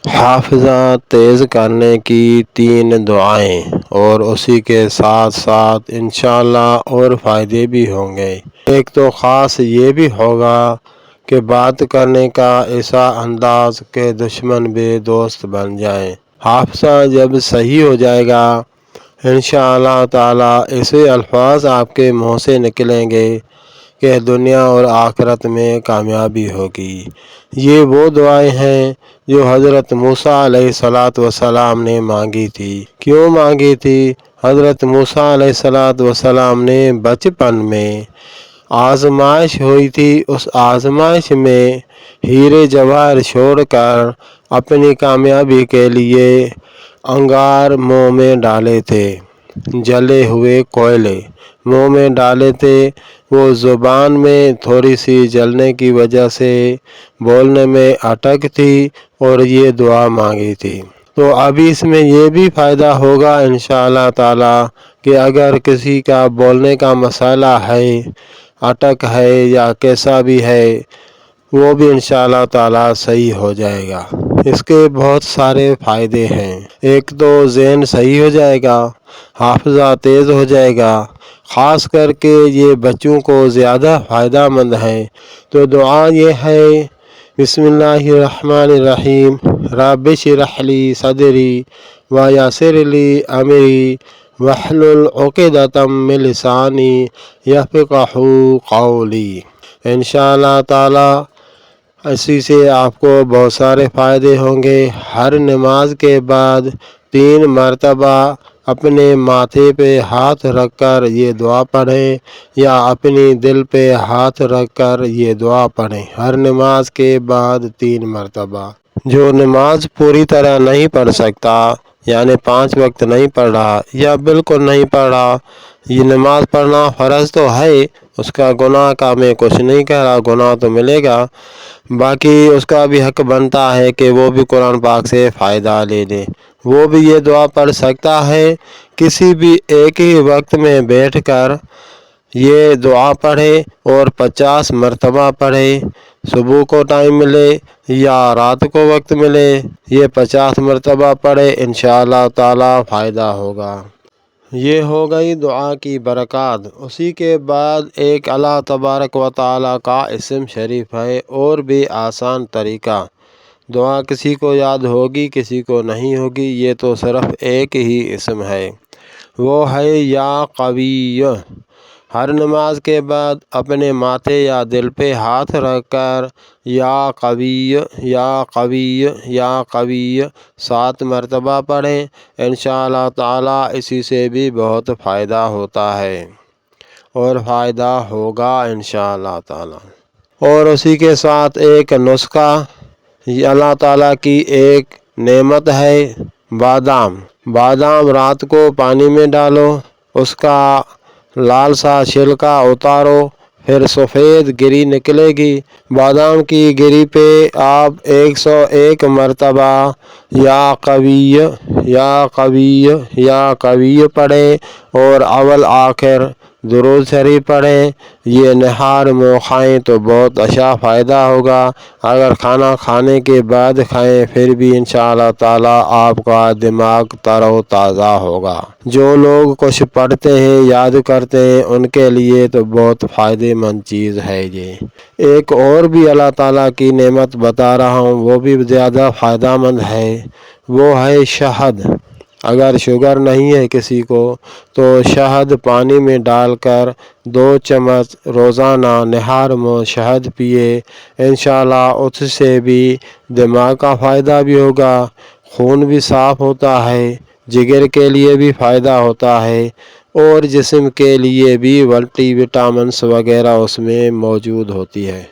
حافظہ تیز کرنے کی 3 دعائیں اور اسی کے ساتھ ساتھ انشاءاللہ اور فائدے بھی ہوں گے۔ ایک تو خاص یہ بھی ہوگا کہ بات کرنے کا ایسا انداز کہ دشمن بھی دوست بن جائیں۔ حافظہ جب صحیح ہو جائے گا انشاءاللہ تعالی ایسے الفاظ آپ کے منہ سے نکلیں گے کہ دنیا اور آخرت میں کامیابی ہوگی۔ یہ وہ دعائیں ہیں جو حضرت موسیٰ علیہ السلام نے مانگی تھی۔ کیوں مانگی تھی؟ حضرت موسیٰ علیہ السلام نے بچپن میں آزمائش ہوئی تھی، اس آزمائش میں ہیرے جواہر چھوڑ کر اپنی کامیابی کے لیے انگار منہ میں ڈالے تھے، جلے ہوئے کوئلے منہ میں ڈالے تھے۔ وہ زبان میں تھوڑی سی جلنے کی وجہ سے بولنے میں اٹک تھی اور یہ دعا مانگی تھی۔ تو ابھی اس میں یہ بھی فائدہ ہوگا انشاءاللہ تعالی کہ اگر کسی کا بولنے کا مسئلہ ہے، اٹک ہے یا کیسا بھی ہے، وہ بھی انشاءاللہ تعالی صحیح ہو جائے گا۔ اس کے بہت سارے فائدے ہیں۔ ایک تو ذہن صحیح ہو جائے گا، حافظہ تیز ہو جائے گا، خاص کر کے یہ بچوں کو زیادہ فائدہ مند ہے۔ تو دعا یہ ہے، بسم اللہ الرحمن الرحیم، رب اشرح لی صدری ویسر لی امری واحلل عقدۃ من لسانی یفقہوا قولی۔ انشاءاللہ تعالی اسی سے آپ کو بہت سارے فائدے ہوں گے۔ ہر نماز کے بعد 3 مرتبہ اپنے ماتھے پہ ہاتھ رکھ کر یہ دعا پڑھیں یا اپنی دل پہ ہاتھ رکھ کر یہ دعا پڑھیں، ہر نماز کے بعد 3 مرتبہ۔ جو نماز پوری طرح نہیں پڑھ سکتا، یعنی 5 وقت نہیں پڑھ رہا یا بالکل نہیں پڑھ رہا، یہ نماز پڑھنا فرض تو ہے، اس کا گناہ کا میں کچھ نہیں کہہ رہا، گناہ تو ملے گا، باقی اس کا بھی حق بنتا ہے کہ وہ بھی قرآن پاک سے فائدہ لے لے۔ وہ بھی یہ دعا پڑھ سکتا ہے، کسی بھی ایک ہی وقت میں بیٹھ کر یہ دعا پڑھے اور 50 مرتبہ پڑھے۔ صبح کو ٹائم ملے یا رات کو وقت ملے، یہ 50 مرتبہ پڑھے، انشاءاللہ تعالی فائدہ ہوگا۔ یہ ہو گئی دعا کی برکات۔ اسی کے بعد ایک اللہ تبارک و تعالی کا اسم شریف ہے، اور بھی آسان طریقہ۔ دعا کسی کو یاد ہوگی کسی کو نہیں ہوگی، یہ تو صرف ایک ہی اسم ہے، وہ ہے یا قوی۔ ہر نماز کے بعد اپنے ماتھے یا دل پہ ہاتھ رکھ کر یا قوی یا قوی یا قوی 7 مرتبہ پڑھیں، انشاءاللہ تعالی اسی سے بھی بہت فائدہ ہوتا ہے اور فائدہ ہوگا انشاءاللہ تعالی۔ اور اسی کے ساتھ ایک نسخہ، یہ اللہ تعالیٰ کی ایک نعمت ہے، بادام رات کو پانی میں ڈالو، اس کا لال سا چھلکا اتارو، پھر سفید گری نکلے گی، بادام کی گری پہ آپ 101 مرتبہ یا قوی یا قوی یا قوی پڑھیں اور اول آخر درود شریف پڑھیں۔ یہ نہار منہ کھائیں تو بہت اچھا فائدہ ہوگا، اگر کھانا کھانے کے بعد کھائیں پھر بھی انشاءاللہ تعالی آپ کا دماغ تر و تازہ ہوگا۔ جو لوگ کچھ پڑھتے ہیں یاد کرتے ہیں ان کے لیے تو بہت فائدہ مند چیز ہے یہ۔ ایک اور بھی اللہ تعالیٰ کی نعمت بتا رہا ہوں، وہ بھی زیادہ فائدہ مند ہے، وہ ہے شہد۔ اگر شوگر نہیں ہے کسی کو تو شہد پانی میں ڈال کر 2 چمچ روزانہ نہار منہ شہد پیے، انشاءاللہ اس سے بھی دماغ کا فائدہ بھی ہوگا، خون بھی صاف ہوتا ہے، جگر کے لیے بھی فائدہ ہوتا ہے اور جسم کے لیے بھی ملٹی وٹامنس وغیرہ اس میں موجود ہوتی ہے۔